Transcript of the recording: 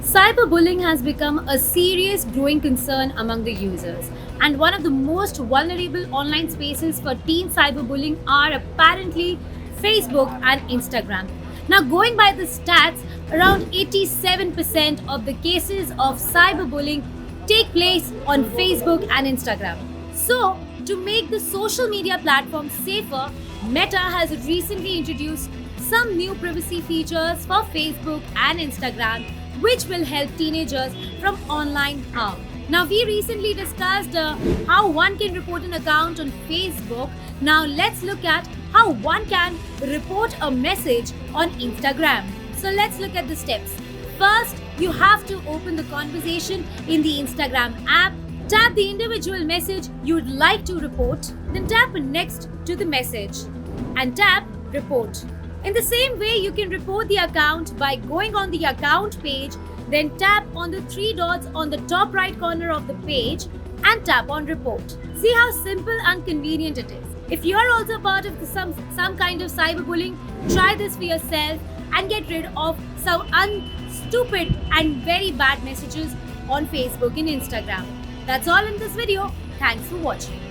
Cyberbullying has become a serious growing concern among the users, and one of the most vulnerable online spaces for teen cyberbullying are apparently Facebook and Instagram. Now, going by the stats, around 87% of the cases of cyberbullying take place on Facebook and Instagram. So, to make the social media platform safer, Meta has recently introduced some new privacy features for Facebook and Instagram, which will help teenagers from online harm. Now, we recently discussed how one can report an account on Facebook. Now, let's look at how one can report a message on Instagram. So, let's look at the steps. First, you have to open the conversation in the Instagram app. Tap the individual message you'd like to report, then tap next to the message and tap report. In the same way, you can report the account by going on the account page, then tap on the three dots on the top right corner of the page and tap on report. See how simple and convenient it is. If you are also part of some kind of cyberbullying, try this for yourself and get rid of some stupid and very bad messages on Facebook and Instagram. That's all in this video. Thanks for watching.